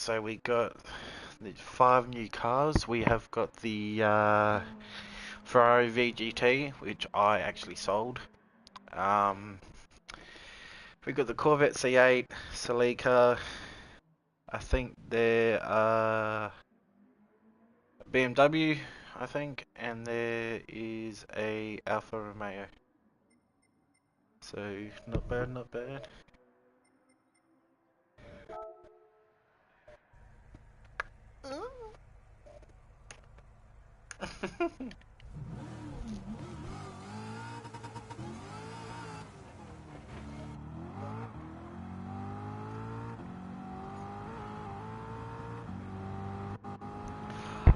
So we got the 5 new cars. We have got the Ferrari VGT, which I actually sold. Um, we got the Corvette C8, Celica. I think there BMW, I think, and there is a Alfa Romeo. So not bad, not bad.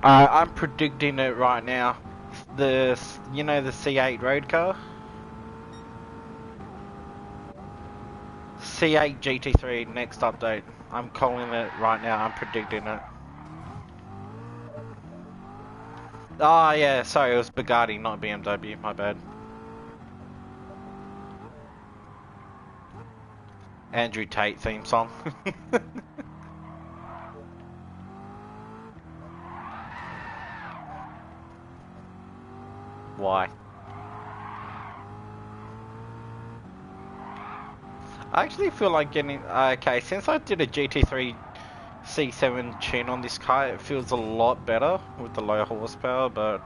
I'm predicting it right now. The the C8 road car, C8 GT3 next update. I'm calling it right now. I'm predicting it. Oh yeah, sorry, it was Bugatti, not BMW. My bad. Andrew Tate theme song. Why? I actually feel like getting okay since I did a GT3 C7 tune on this car. It feels a lot better with the low horsepower, but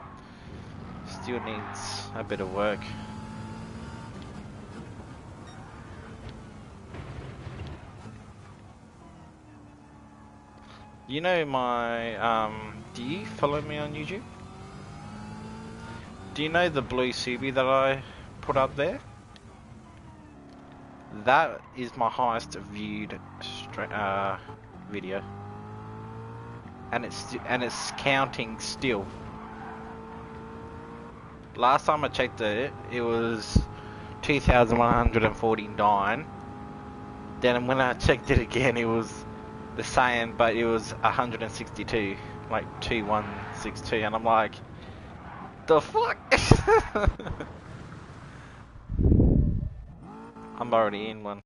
still needs a bit of work. You know my do you follow me on YouTube? Do you know the blue Subi that I put up there? That is my highest viewed video, and it's counting still. Last time I checked it, it was 2,149. Then when I checked it again, it was the same, but it was 162, like 2162, and I'm like, the fuck? I'm already in one.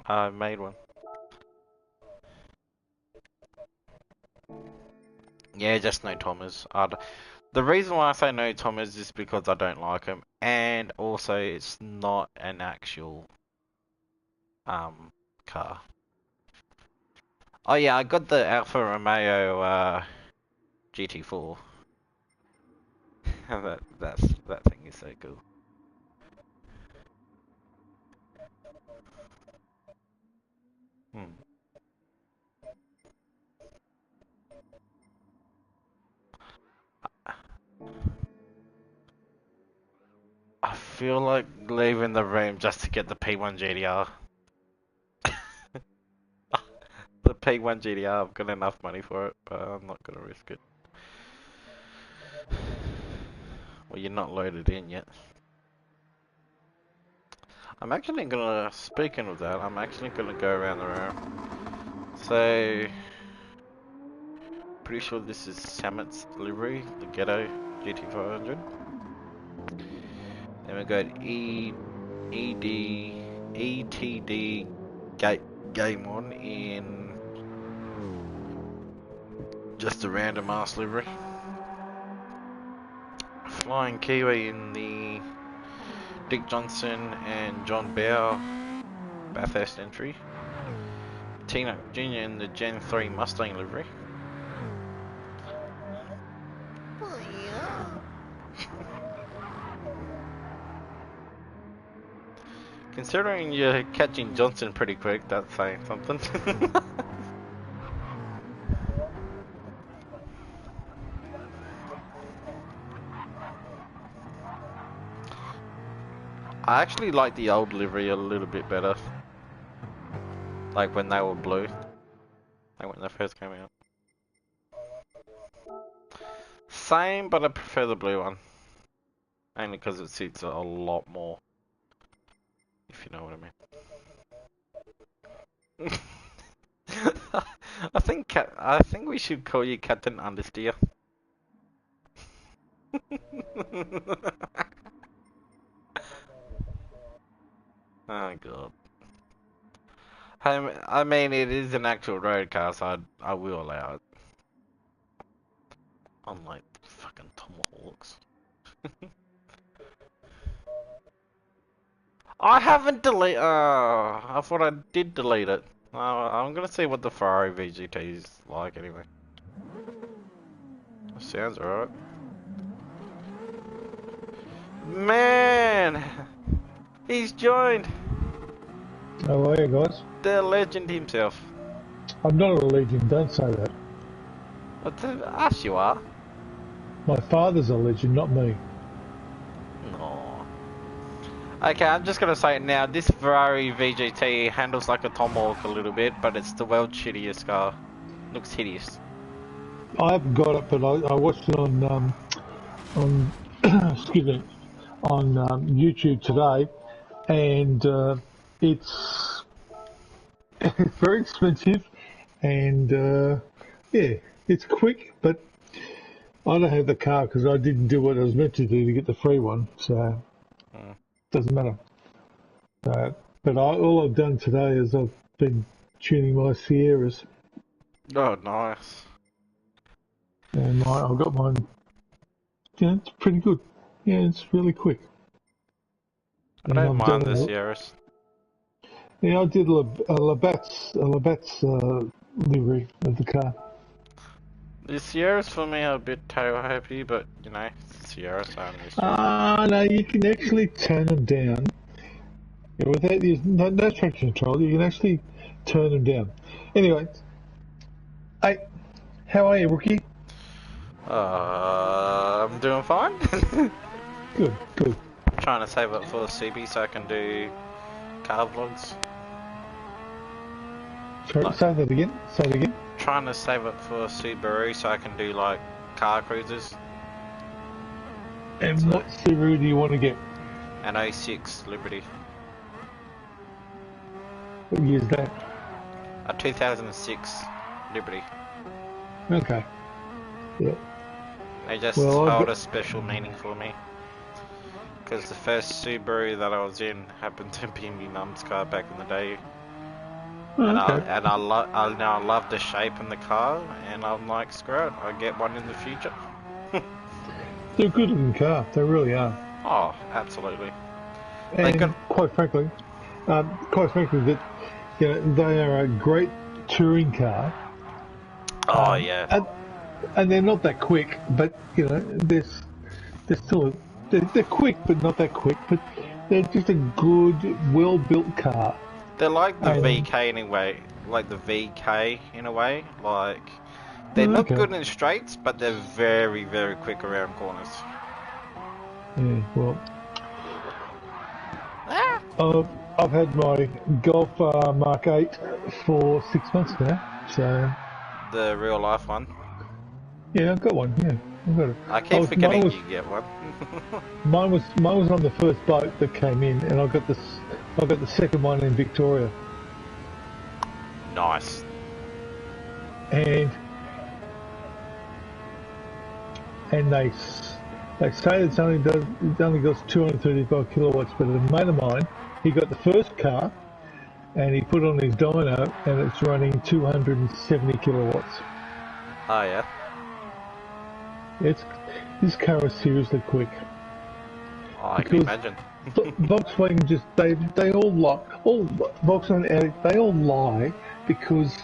I made one. Yeah, just no Thomas. The reason why I say no Thomas is because I don't like him, and also it's not an actual car. Oh yeah, I got the Alfa Romeo GT4. that thing is so cool. Hmm. I feel like leaving the room just to get the P1 GTR. The P1 GTR, I've got enough money for it, but I'm not gonna risk it. Well, you're not loaded in yet. I'm actually gonna, speaking of that, I'm actually gonna go around the room. So, pretty sure this is Samet's delivery, the Ghetto GT500. Then we got ETD Game On in just a random ass livery. Flying Kiwi in the Dick Johnson and John Bow Bathurst entry. Tina Jr. in the Gen 3 Mustang livery. Oh, yeah. Considering you're catching Johnson pretty quick, that's saying something. I actually like the old livery a little bit better. Like when they were blue. Like when they first came out. Same, but I prefer the blue one. Only because it suits a lot more. If you know what I mean. I think we should call you Captain Understeer. Oh god. I mean, it is an actual road car, so I will allow it. Unlike fucking Tomahawks. I haven't deleted. I thought I did delete it. I'm gonna see what the Ferrari VGT is like anyway. Sounds alright. Man, he's joined How are you guys? the legend himself. I'm not a legend, don't say that. Us you are. My father's a legend, not me. No. Okay, I'm just gonna say it now. This Ferrari VGT handles like a Tomahawk a little bit, but it's the world's shittiest car. Looks hideous. I haven't got it, but I watched it on excuse me, on YouTube today, and it's it's very expensive, and yeah, it's quick, but I don't have the car because I didn't do what I was meant to do to get the free one, so doesn't matter. But all I've done today is I've been tuning my Sierras, Oh, nice. and I've got mine. Yeah, it's pretty good. Yeah, it's really quick. I don't mind the Sierras. Yeah, I did a Labatt's livery of the car. The Sierras for me are a bit tail happy, but you know, Sierras are No, you can actually turn them down. Yeah, without no traction control, you can actually turn them down. Anyway, hey, how are you, rookie? I'm doing fine. Good. Trying to save up for the CB so I can do car vlogs. Sorry, say that again. Trying to save up for a Subaru so I can do like car cruises. And what Subaru do you want to get? An 06 Liberty. What year is that? A 2006 Liberty. Okay. Yeah. They just hold a special meaning for me. Because the first Subaru that I was in happened to be my mum's car back in the day. I love the shape in the car, and I'm like, screw it, I'll get one in the future. They're a good looking car, they really are. Oh, absolutely. And quite frankly, that they are a great touring car. Oh yeah. And they're not that quick, but they're still they're quick, but not that quick. But they're just a good, well-built car. They're like the VK anyway, like the VK in a way. Like they're not good in straights, but they're very, very quick around corners. Yeah, well, I've had my Golf Mark 8 for 6 months now, so. The real life one. Yeah, I've got one. Yeah, I've got it. I keep forgetting you get one. mine was on the first boat that came in, and I got the second one in Victoria. Nice. And they say it only goes 235 kilowatts, but a mate of mine, he got the first car, and he put on his dyno, and it's running 270 kilowatts. Oh yeah. This car is seriously quick. Oh, I can imagine. Volkswagen they all lie. All Volkswagen they all lie because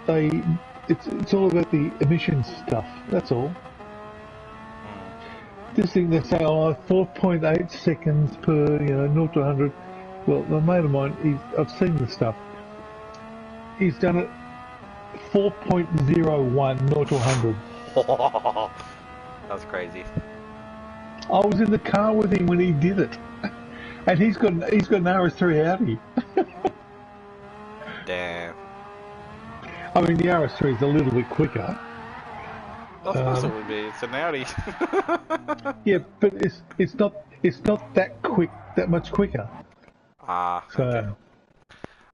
it's all about the emissions stuff. That's all. This thing they say 4.8 seconds per 0 to 100. Well, the mate of mine, I've seen the stuff. He's done it 4.01 0 to 100. That's crazy. I was in the car with him when he did it, and he's got an RS3 Audi. Damn. I mean, the RS3 is a little bit quicker. Of course it would be. It's an Audi. Yeah, but it's not that quick, that much quicker. Okay.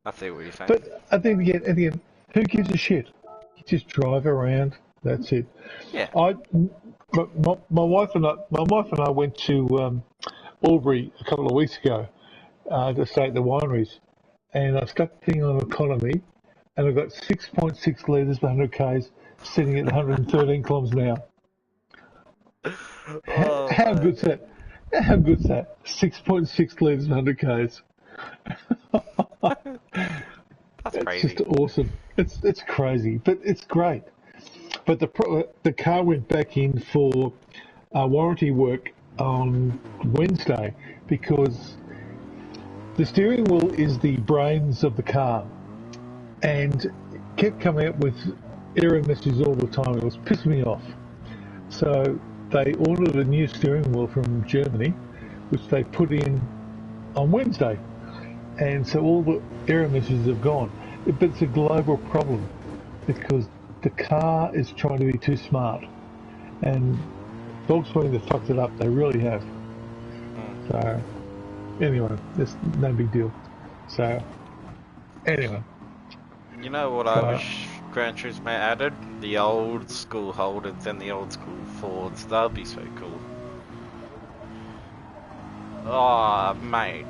I see what you're saying. But I think again, who gives a shit? You just drive around. That's it. Yeah. My wife and I went to Albury a couple of weeks ago to stay at the wineries, and I stuck the thing on economy, and I got 6.6 litres per 100 k's, sitting at 113 kilometres an hour. Oh, How man. good's that? How good's that? 6.6 litres per 100 k's. That's It's just crazy. awesome. It's crazy, but it's great. But the car went back in for warranty work on Wednesday because the steering wheel is the brains of the car, and kept coming up with error messages all the time. It was pissing me off. So they ordered a new steering wheel from Germany, which they put in on Wednesday, and so all the error messages have gone. But it's a global problem because the car is trying to be too smart, and Volkswagen have fucked it up. They really have. So anyway, it's no big deal. So anyway, You know what I so wish Gran Turismo added? The old school Holdens and the old school Fords. That'd be so cool. Oh, mate.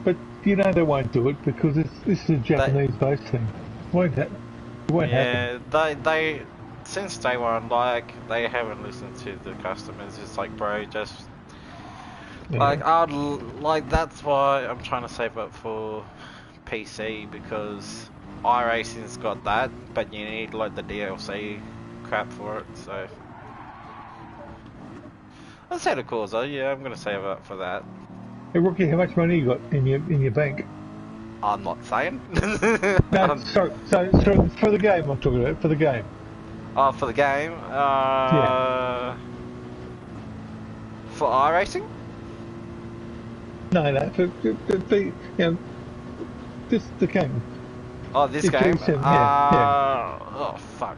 but you know they won't do it because this is a Japanese-based thing. It won't happen. Yeah, they, since day one, like, they haven't listened to the customers. It's like, bro, just, like, Yeah. like, that's why I'm trying to save up for PC, because iRacing's got that, but you need, like, the DLC crap for it, so. That's Santa Claus, though. Yeah, I'm gonna save up for that. Hey Rookie, how much money you got in your bank? I'm not saying. No, sorry. So for the game, I'm talking about for the game. Oh, for the game. Yeah. For iRacing. No, for the the game. Oh, this It's game. 37, yeah. Oh fuck.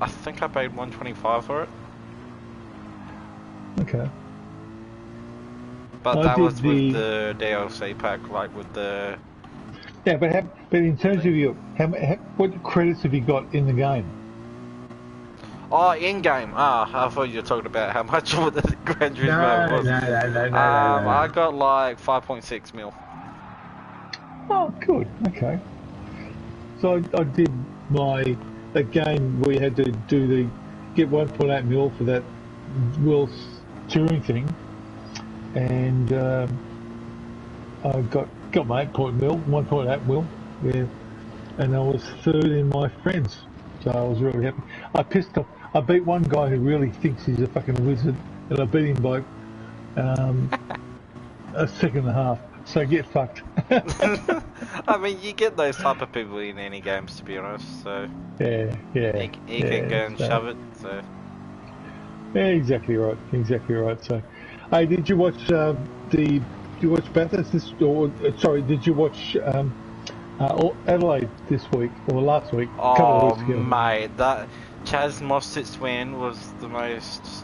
I think I paid 125 for it, Okay. but I that did was with the DLC pack, like with the. Yeah, but in terms of your what credits have you got in the game? Oh, in game. I thought you were talking about how much of the Gran No, Turismo was. no. I got like 5.6 mil. Oh, good. Okay. So I did that game where you had to get 1.8 mil for that World Touring thing, and I got my 1.8 mil, yeah, and I was third in my friends, so I was really happy. I beat one guy who really thinks he's a fucking wizard, and I beat him by a second and a half. So get fucked. I mean, you get those type of people in any games, to be honest. So Yeah. he can go and shove it. So Yeah, exactly right. So, hey, did you watch Bathurst did you watch Adelaide this week or last week? A couple of oh weeks ago. mate, that Chaz Mostit's win was the most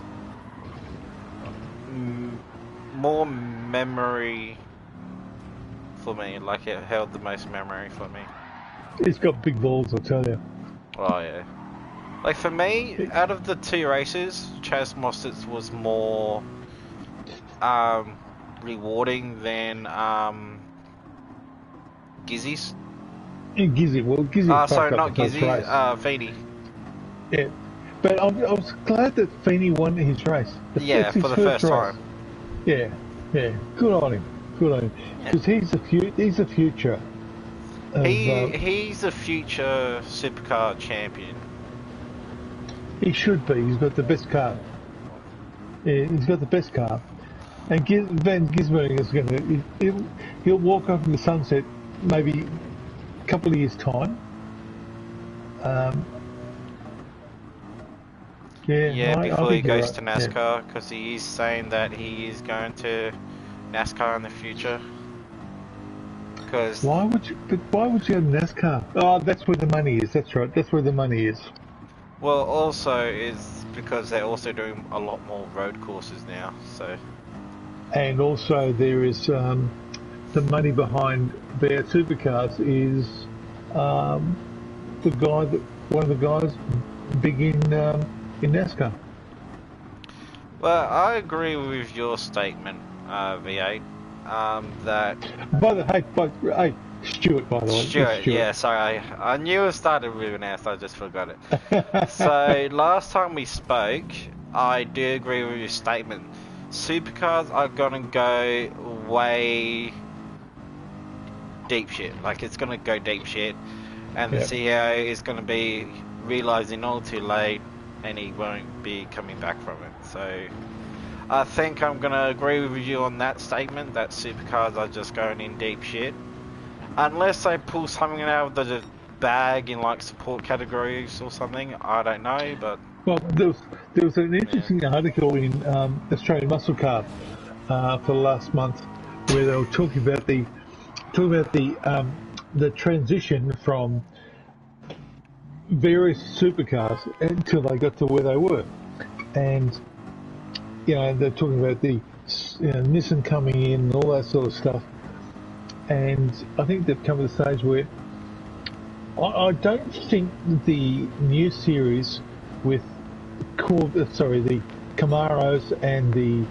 more memory for me. Like, it held the most memory for me. He's got big balls, I'll tell you. Oh yeah. Like, for me, out of the two races, Chaz Mostit's was more rewarding than Gizzy's. And Gizzy Sorry, fucked up not the first Gizzy, race. Feeny. Yeah, but I was glad that Feeney won his race. Yeah, It's his for the first first race. time. Yeah. Good on him. Because he's the future. He's a future supercar champion. He should be. He's got the best car. Yeah, he's got the best car. And Van Gisbergen is going to... He'll walk off in the sunset maybe a couple of years' time. Before I he think you're goes to right. NASCAR, because he is saying that he is going to NASCAR in the future. Because Why would you go to NASCAR? Oh, that's where the money is. That's right. That's where the money is. well, also is because they're also doing a lot more road courses now. So And also there is the money behind their supercars is one of the guys big in NASCAR. well, I agree with your statement. V8. That Hey, Stuart, by the way. It's Stuart, Stuart. yeah, sorry, I knew it started with an S, I just forgot it. So last time we spoke, I do agree with your statement. Supercars are gonna go way deep shit. Like it's gonna go deep shit, and the Yep. CEO is gonna be realizing all too late, and he won't be coming back from it. So I think I'm gonna agree with you on that statement. That supercars are just going in deep shit, unless they pull something out of the bag in like support categories or something. I don't know, but Well, there was an yeah. interesting article in Australian Muscle Car for last month where they were talking about the transition from various supercars until they got to where they were, and they're talking about the Nissan coming in and all that sort of stuff, and I think they've come to the stage where I don't think the new series with the Camaros and the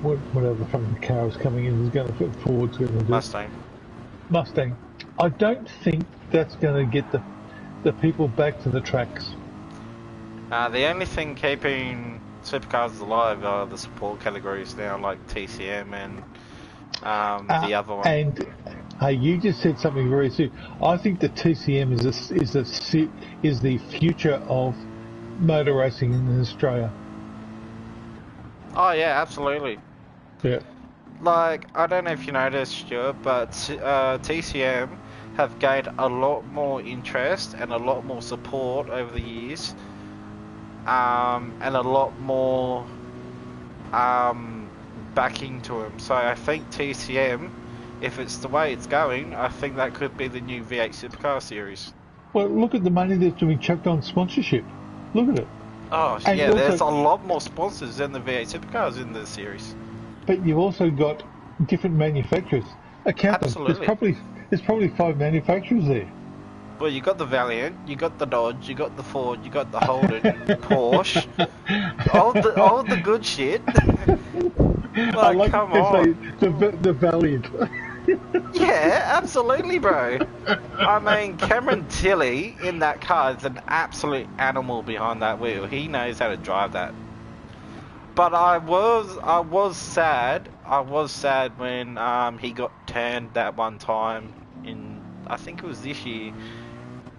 whatever the fucking car is coming in is going to put forward to them. Mustang. Mustang. I don't think that's going to get the people back to the tracks. The only thing keeping supercars alive are the support categories now, like TCM and the other one. And hey, you just said something very serious. I think the TCM is the future of motor racing in Australia. Oh yeah, absolutely. Yeah. Like, I don't know if you noticed, Stuart, but TCM have gained a lot more interest and a lot more support over the years, and a lot more backing to them. So I think TCM, if it's the way it's going, I think that could be the new V8 Supercar series. Well, look at the money that's being chucked on sponsorship. Look at it. Oh And yeah, also, there's a lot more sponsors than the V8 Supercars in the series. but you've also got different manufacturers. Count them. Absolutely. There's probably 5 manufacturers there. Well, you got the Valiant, you got the Dodge, you got the Ford, you got the Holden, Porsche, all the good shit. I Like, like come to say on. the Valiant. Yeah, absolutely, bro. I mean, Cameron Tilley in that car is an absolute animal behind that wheel. He knows how to drive that. But I was sad. I was sad when he got turned that one time in, I think it was this year,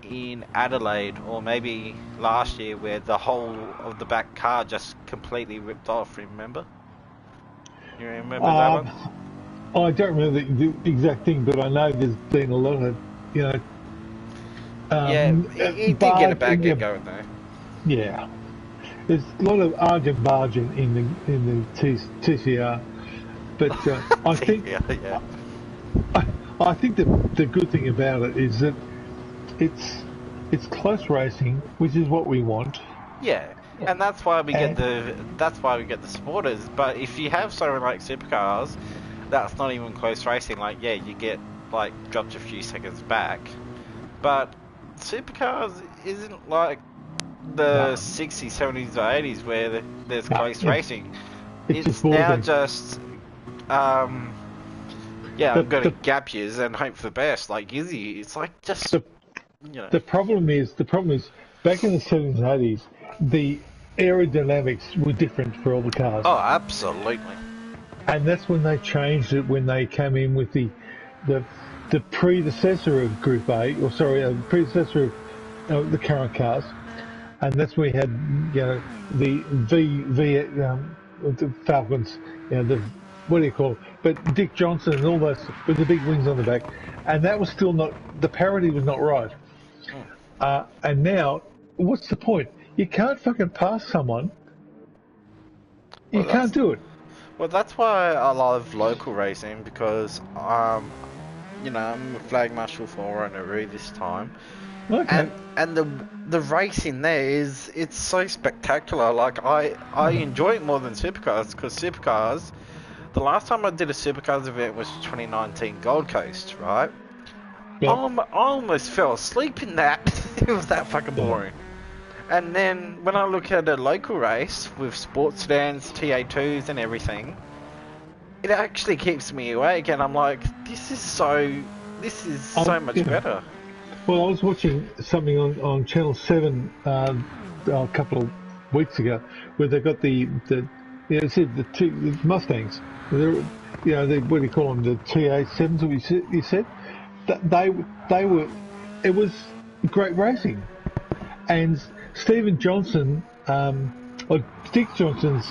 in Adelaide, or maybe last year, where the whole of the back car just completely ripped off. Remember? You remember that one? I don't remember the exact thing, but I know there's been a lot of, Yeah, he did get a bad get going though. Yeah, there's a lot of argent bargent in the TCR, but I think yeah. I think the good thing about it is that it's close racing, which is what we want. Yeah, and that's why we get the supporters. But if you have something like supercars, that's not even close racing. Like, yeah, you get like dropped a few seconds back, but supercars isn't like the 60s, 70s, or 80s where there's close racing. It's now just yeah, I'm going to gap years and hope for the best. Like Izzy, it's like just the problem is back in the 70s and 80s, the aerodynamics were different for all the cars. Oh, absolutely. And that's when they changed it, when they came in with the predecessor of Group A, or sorry, the predecessor of the current cars, and that's when we had the Falcons, what do you call it? But Dick Johnson and all those with the big wings on the back, and that was still not, the parity was not right. And now, what's the point? You can't fucking pass someone. You can't do it. Well, that's why I love local racing, because I'm a flag marshal for Ronaroo this time, Okay. and the racing there it's so spectacular. Like I enjoy it more than supercars, because supercars, the last time I did a supercars event was 2019 Gold Coast, right? Yep. I almost fell asleep in that. It was that fucking boring. And then when I look at a local race with sports sedans, TA2s and everything, it actually keeps me awake, and I'm like, this is so much Yeah. better. Well, I was watching something on Channel 7 a couple of weeks ago where they got it said the Mustangs. They're, what do you call them? The TA7s, you said? They were, it was great racing. And Stephen Johnson, or Dick Johnson's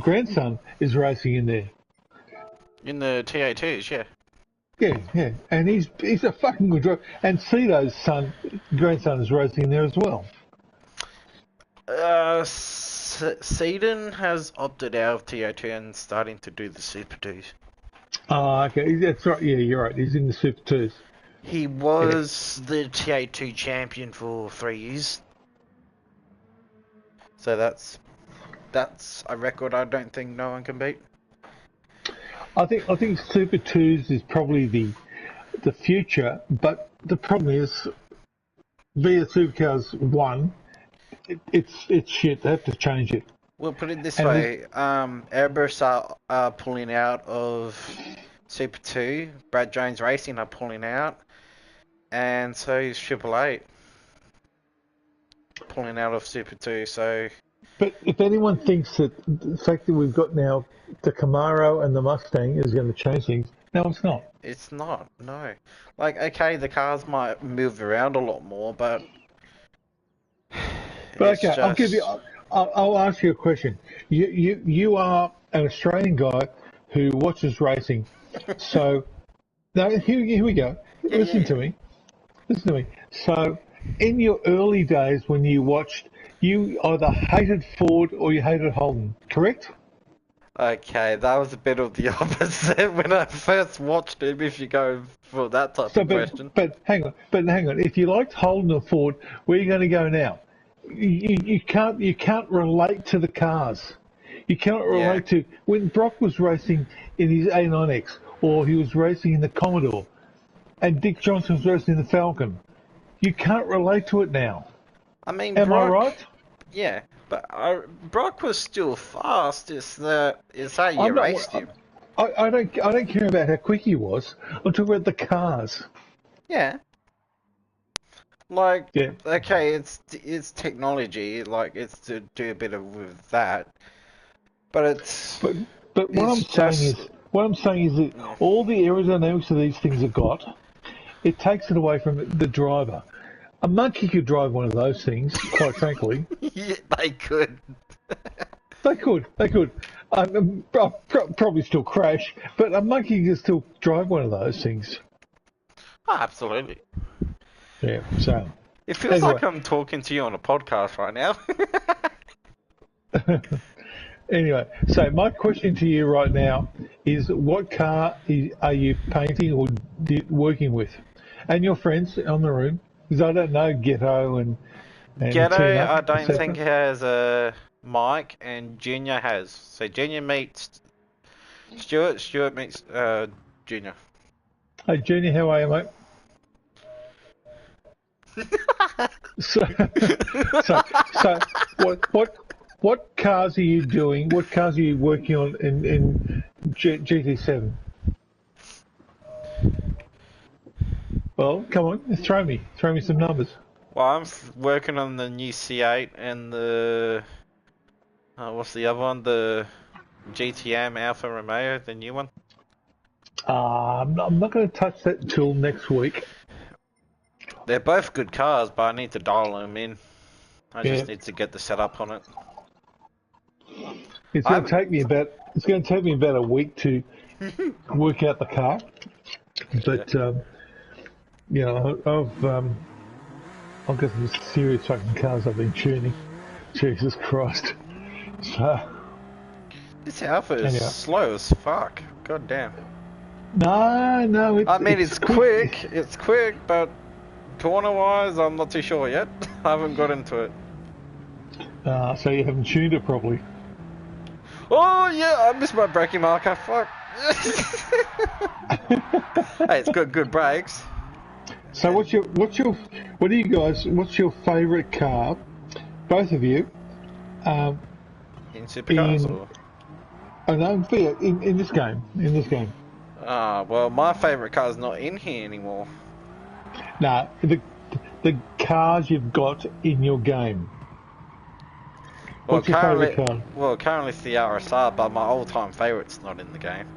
grandson, is racing in there. In the TA2s, yeah. Yeah, and he's a fucking good driver. And Cito's grandson is racing in there as well. Seaton has opted out of TA2 and starting to do the Super 2s. Oh, okay, that's right. Yeah, you're right. He's in the Super 2s. He was the TA2 champion for 3 years. So that's a record I don't think no one can beat. I think Super 2s is probably the future, but the problem is via Supercars 1, it's shit. They have to change it. We'll put it this And way: Airbus are pulling out of Super 2. Brad Jones Racing are pulling out, and so is Triple Eight pulling out of Super 2. So, But if anyone thinks that the fact that we've got now the Camaro and the Mustang is going to change things, no, it's not. it's not. No, like okay, the cars might move around a lot more, but But it's okay, just... I'll ask you a question. You are an Australian guy who watches racing, so now here we go. Listen to me. So, in your early days when you watched, you either hated Ford or you hated Holden, correct? Okay, that was a bit of the opposite when I first watched him, if you go for that type of question. But hang on. If you liked Holden or Ford, where are you going to go now? You can't relate to the cars. You cannot relate to when Brock was racing in his A9X or he was racing in the Commodore, and Dick Johnson was racing in the Falcon. You can't relate to it now. I mean, Am Brock, I right? yeah, but Brock was still fast. It's how you I'm not, raced him. I don't care about how quick he was. I'm talking about the cars. Yeah. Like, Yeah. okay, it's technology, like it's to do a bit of with that, but But what it's just what I'm saying is that all the aerodynamics that these things have got, it takes it away from the driver. A monkey could drive one of those things, quite frankly. yeah, they could. They could. Probably still crash, but a monkey can still drive one of those things. Oh, absolutely. Yeah, so. It feels like I'm talking to you on a podcast right now. Anyway, so my question to you right now is what car are you painting or working with? And your friends on the room, because I don't know Ghetto and Ghetto, Tina, I don't etc. think has a Mike, and Junior has. So Junior meets Stuart, Stuart meets Junior. Hey, Junior, how are you, mate? so, what cars are you doing? What cars are you working on in GT7? Well, come on, throw me some numbers. Well, I'm working on the new C8 and the what's the other one? The GTM Alfa Romeo, the new one. I'm not going to touch that until next week. They're both good cars, but I need to dial them in. I just need to get the setup on it. It's going to take me about a week to work out the car, but you know, I've got some serious fucking cars I've been tuning. Jesus Christ! So This Alpha is slow as fuck. God damn. no, I mean, it's quick. It's quick, but corner-wise, I'm not too sure yet. I haven't got into it. So you haven't tuned it properly. Oh yeah, I missed my braking marker. Fuck. Hey, it's got good brakes. So what's your favourite car, both of you? In supercars or? I know, Fiat in this game. In this game. Well, my favourite car's not in here anymore. Nah, the cars you've got in your game. What's your favourite car? Well, currently it's the RSR, but my all-time favourite's not in the game.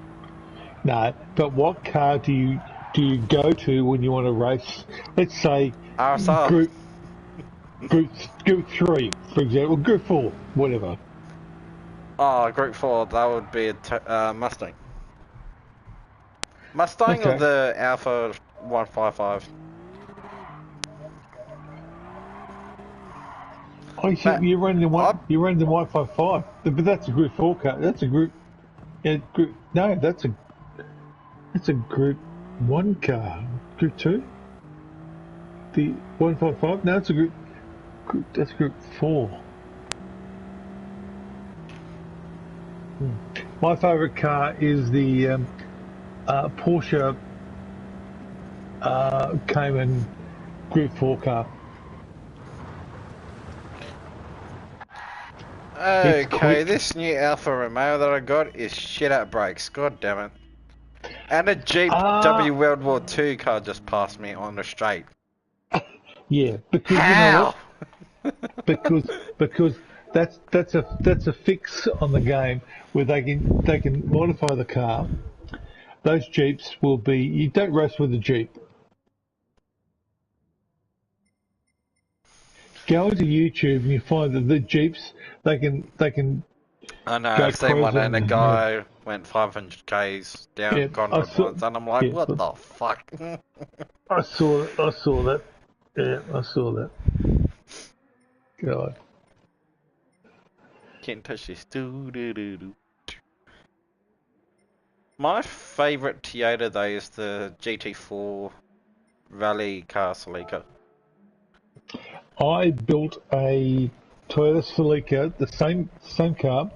No, but what car do you go to when you want to race? Let's say RSR. Group 3, for example, Group 4, whatever. Oh, Group 4, that would be a Mustang. Mustang Okay. or the Alpha 155? I think you run the 155, but that's a Group 4 car. That's a Group. Yeah, no, that's a Group 1 car. Group 2. The 155. No, it's a Group. That's Group 4. My favourite car is the Porsche Cayman Group 4 car. Okay, this new Alfa Romeo that I got is shit at brakes. God damn it. And a Jeep W World War II car just passed me on the straight. Yeah, because How? you know what? Because that's a fix on the game where they can modify the car. Those Jeeps will be. You don't race with a Jeep. Go into YouTube and you find that the Jeeps they can. I know, go I've seen one and a cruising, guy went 500 k's down Conrad once, and I'm like, what the fuck? I saw that. Yeah, I saw that. God. Can't touch this. My favourite Toyota though is the GT4 Rally car Celica. I built a Toyota Celica, the same car,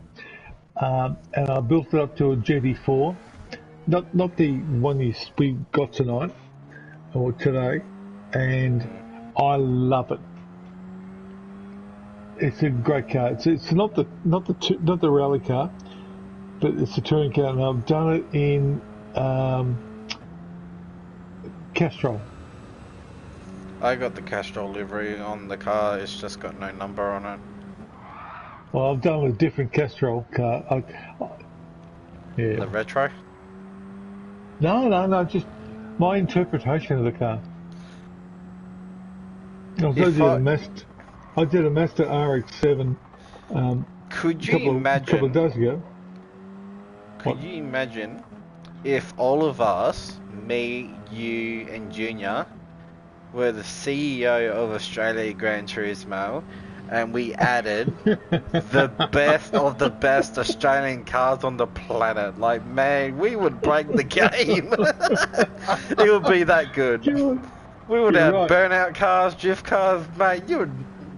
and I built it up to a GT4. Not the one we got tonight or today, and I love it. It's a great car. It's not the rally car, but it's a touring car, and I've done it in Castrol. I got the Castrol livery on the car, it's just got no number on it. Well, I've done a different Castrol car. Yeah. The retro? No, just my interpretation of the car. I did a Mazda RX-7 Could you imagine? A couple of days ago. Could you imagine if all of us, me, you, and Junior, were the CEO of Australia Gran Turismo, and we added the best of the best Australian cars on the planet? Like, man, we would break the game. It would be that good. We would have burnout cars, drift cars, mate. You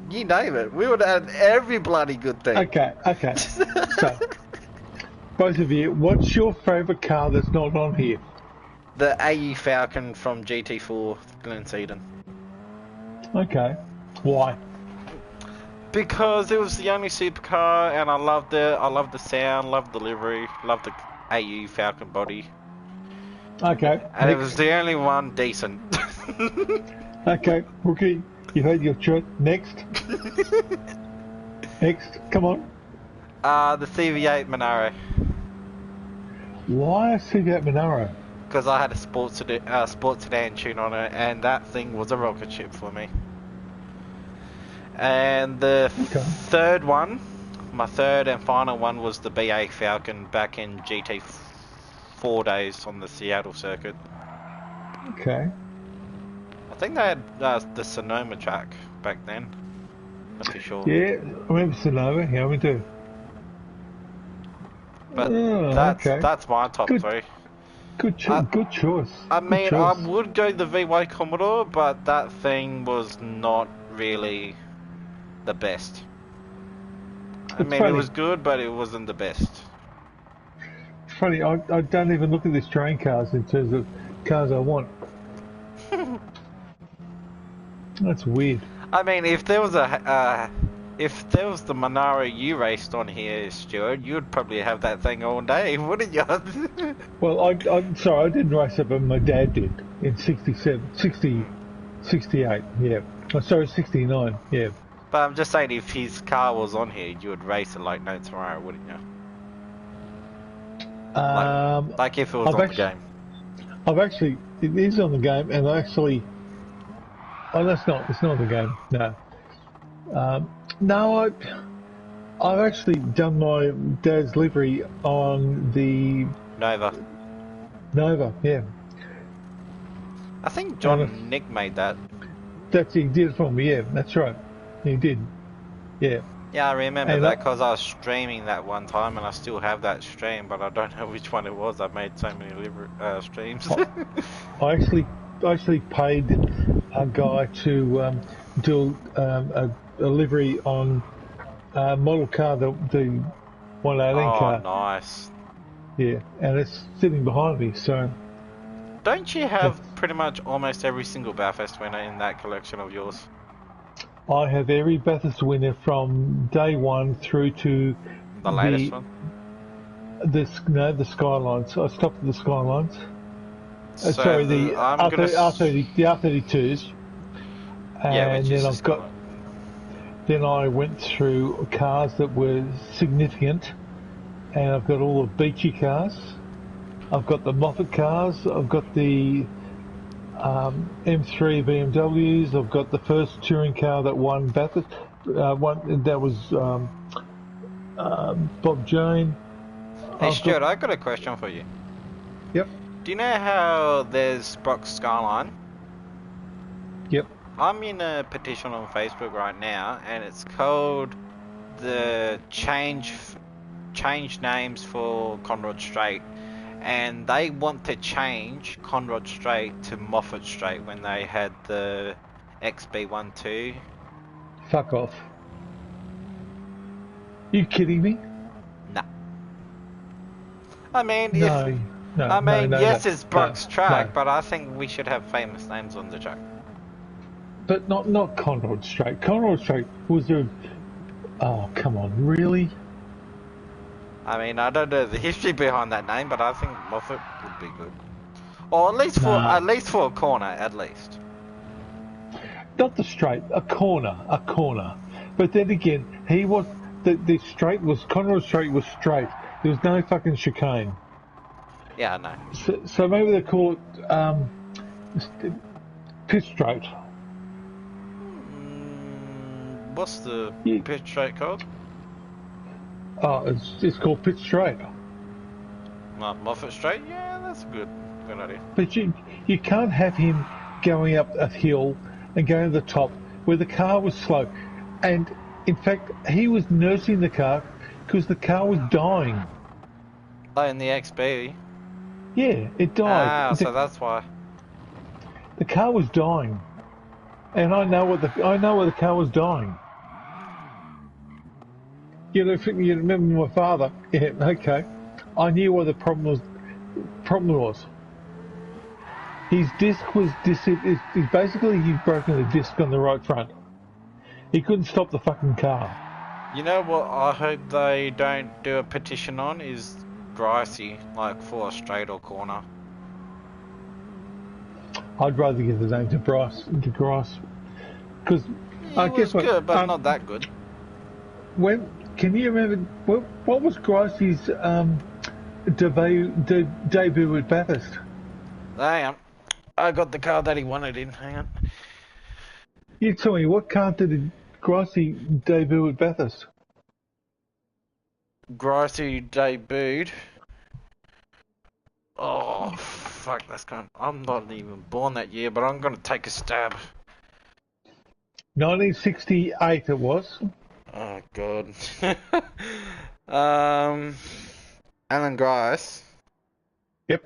name it. We would have every bloody good thing. Okay. So, both of you, what's your favourite car that's not on here? The AE Falcon from GT4 Glenseiden. Okay. Why? Because it was the only supercar, and I loved it. I loved the sound, loved the livery, loved the AE Falcon body. Okay. And it was the only one decent. Okay, Rookie, you heard your choice. Next. Come on. The CV8 Monaro. Why a CV8 Monaro? Because I had a sports sedan tune on it, and that thing was a rocket ship for me. And the third one, my third and final one, was the BA Falcon back in GT4 days on the Seattle circuit. Okay. I think they had the Sonoma track back then. Not too sure. Yeah, I remember Sonoma. Yeah, we do. But that's my top three. Good choice. I mean, I would go the VY Commodore, but that thing was not really the best. I mean, it was good, but it wasn't the best. It's funny, I don't even look at these train cars in terms of cars I want. That's weird. I mean, if there was a If there was the Monaro you raced on here, Stuart, you'd probably have that thing all day, wouldn't you? Well, I'm sorry, I didn't race it, but my dad did in 67, 60, 68, yeah. Oh, sorry, 69, yeah. But I'm just saying, if his car was on here, you would race it like no tomorrow, wouldn't you? Like if it was on the game. It is on the game, and oh, it's not the game, no. No, I've actually done my dad's livery on the Nova. Nova, yeah. I think John Nick made that. He did it for me, yeah, that's right. He did, yeah. Yeah, I remember that because I was streaming that one time, and I still have that stream, but I don't know which one it was. I've made so many streams. I actually paid a guy to do a livery on a model car, the 118 car. Oh, nice. Yeah, and it's sitting behind me, so... Don't you have pretty much almost every single Bathurst winner in that collection of yours? I have every Bathurst winner from day one through to... The latest one? The Skylines. I stopped at the Skylines. So sorry, the R32s. Yeah, which then is Then I went through cars that were significant, and I've got all the Beachy cars. I've got the Moffat cars. I've got the M3 BMWs. I've got the first touring car that won Bathurst. That was Bob Jane. Hey Stuart, I got a question for you. Yep. Do you know how there's Brock's Skyline? Yep. I'm in a petition on Facebook right now, and it's called the change names for Conrod Straight, and they want to change Conrod Straight to Moffat Straight when they had the XB12. Fuck off. You kidding me? Nah. I mean, no, yes, it's Brock's track, but I think we should have famous names on the track. But not Conrod Straight. Conrod Straight was a... Oh, come on, really? I mean, I don't know the history behind that name, but I think Moffat would be good. Or at least for a corner, at least. Not the straight, a corner. But then again, the straight was... Conrod Straight was straight. There was no fucking chicane. Yeah, I know. So maybe they call it pit straight. What's the pit straight called? Oh, it's called pit straight. Moffat Straight? Yeah, that's a good idea. But you can't have him going up a hill and going to the top where the car was slow. And in fact, he was nursing the car because the car was dying. Oh, in the XB? Yeah, it died. So that's why. The car was dying. And I know what the car was dying. You remember my father? Yeah, okay. I knew what the problem was. His disc was basically he'd broken the disc on the right front. He couldn't stop the fucking car. You know what I hope they don't do a petition on is Gricey, like for a straight or corner. I'd rather give the name to Grice, because I guess was good, but not that good. Can you remember what was Gricey's debut at Bathurst? Hang on, I got the car that he wanted in. Hang on. You tell me, what car did Gricey debut at Bathurst? Gricey debuted. Oh fuck, I'm not even born that year, but I'm gonna take a stab. 1968 it was. Oh god. Alan Grice. Yep.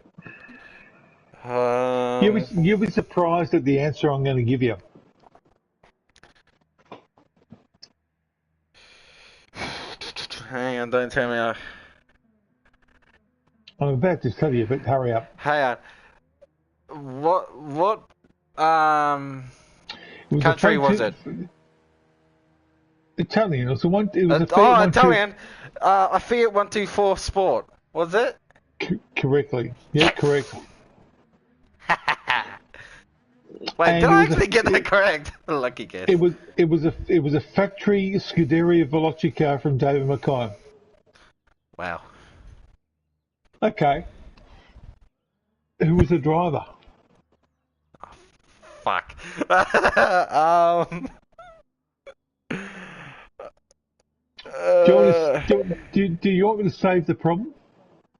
You'll be surprised at the answer I'm going to give you. Hang on, don't tell me. I'm about to tell you, but hurry up. Hang on. What country was it? Italian. It was it was a Fiat one two. Italian. A Fiat 124 Sport. Was it? Correctly. Yep, Yes. correct. Wait, did And it I was actually get that correct? Lucky guess. it was a factory Scuderia Veloci car from David Mackay. Wow. Okay. Who was the driver? Fuck. Do you want me to save the problem?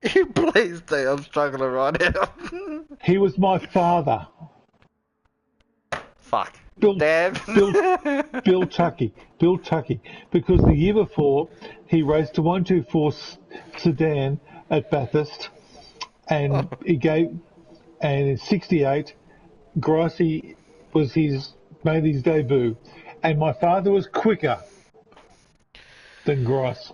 Please do. I'm struggling right now. He was my father, Fuck. Bill Dad. Bill Bill Tucky. Bill Tucky. Because the year before he raced a 124 sedan at Bathurst, and in '68, Gracie made his debut, and my father was quicker than Grice.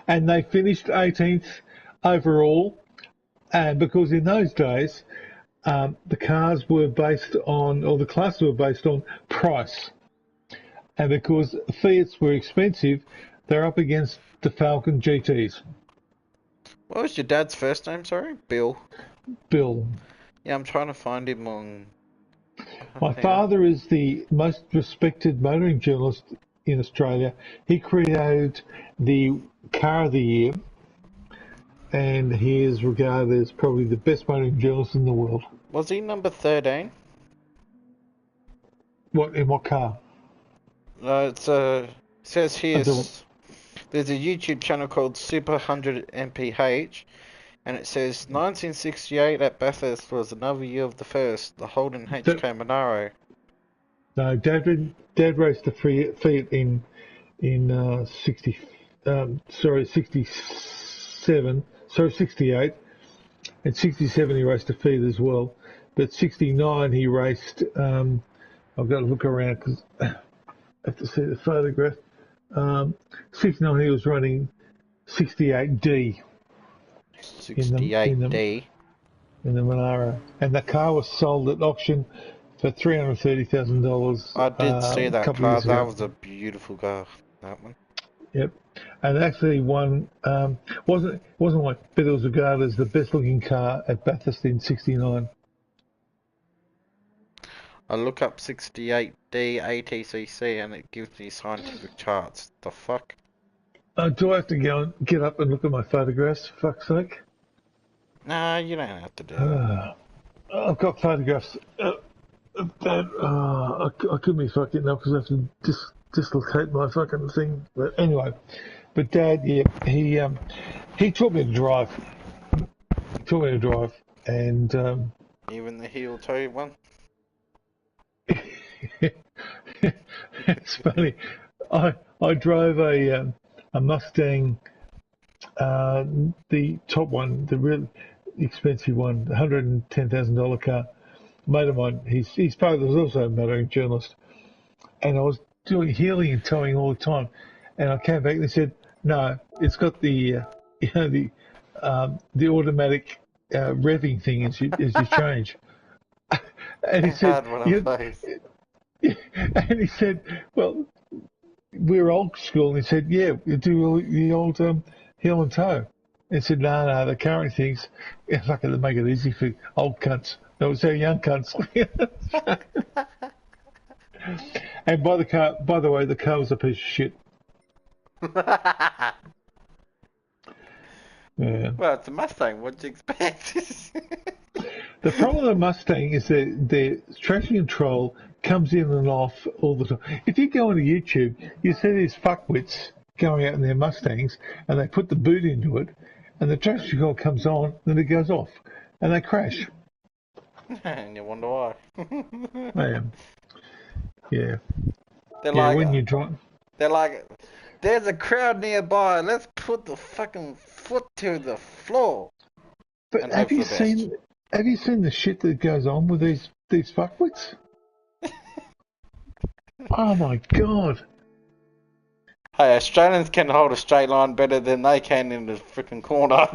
And they finished 18th overall, and because in those days the cars were based on, or the classes were based on price, and because Fiats were expensive, they're up against the Falcon GTs. What was your dad's first name, sorry? Bill. Bill. Yeah, I'm trying to find him on... My father is the most respected motoring journalist in Australia. He created the Car of the Year, and he is regarded as probably the best motoring journalist in the world. Was he number 13? In what car? No, it says here... There's a YouTube channel called Super 100 MPH, and it says 1968 at Bathurst was another year of the first, the Holden HK Monaro. No, Dad raced the Fiat in 68. In 67 he raced a Fiat as well, but 69 he raced. I've got to look around because I have to see the photograph. 69 he was running 68D. 68D. In the Monaro, and the car was sold at auction for $330,000. I did see that car. That ago. was a beautiful car. That one. Yep, and it actually won. Wasn't one, but it was regarded as the best looking car at Bathurst in '69. I look up 68D ATCC and it gives me scientific charts. The fuck? Do I have to go and get up and look at my photographs? For fuck's sake. Nah, you don't have to do that. I've got photographs of that. I couldn't be fucking up because I have to dislocate my fucking thing. But anyway, Dad, yeah, he taught me to drive. And Even the heel toe one. it's funny. I drove a Mustang, the top one, the real expensive one, $110,000 car. A mate of mine, his father was also a motoring journalist, and I was doing heeling and towing all the time. And I came back and they said, no, it's got the the automatic revving thing as you change. And he said, and he said, well, we're old school. And he said, yeah, you do the old heel and toe. And he said, no, the current things, it's like they make it easy for old cunts. No, it's our young cunts. And by the way, the car was a piece of shit. Yeah. Well, it's a Mustang. What'd you expect? The problem with a Mustang is that their traction control comes in and off all the time. If you go onto YouTube, you see these fuckwits going out in their Mustangs, and they put the boot into it, and the traction control comes on, then it goes off, and they crash. And you wonder why. Yeah. They're yeah, like, when you drive. They're like, there's a crowd nearby. Let's put the fucking foot to the floor. But have you seen the shit that goes on with these fuckwits? Oh my god. Hey, Australians can hold a straight line better than they can in the freaking corner.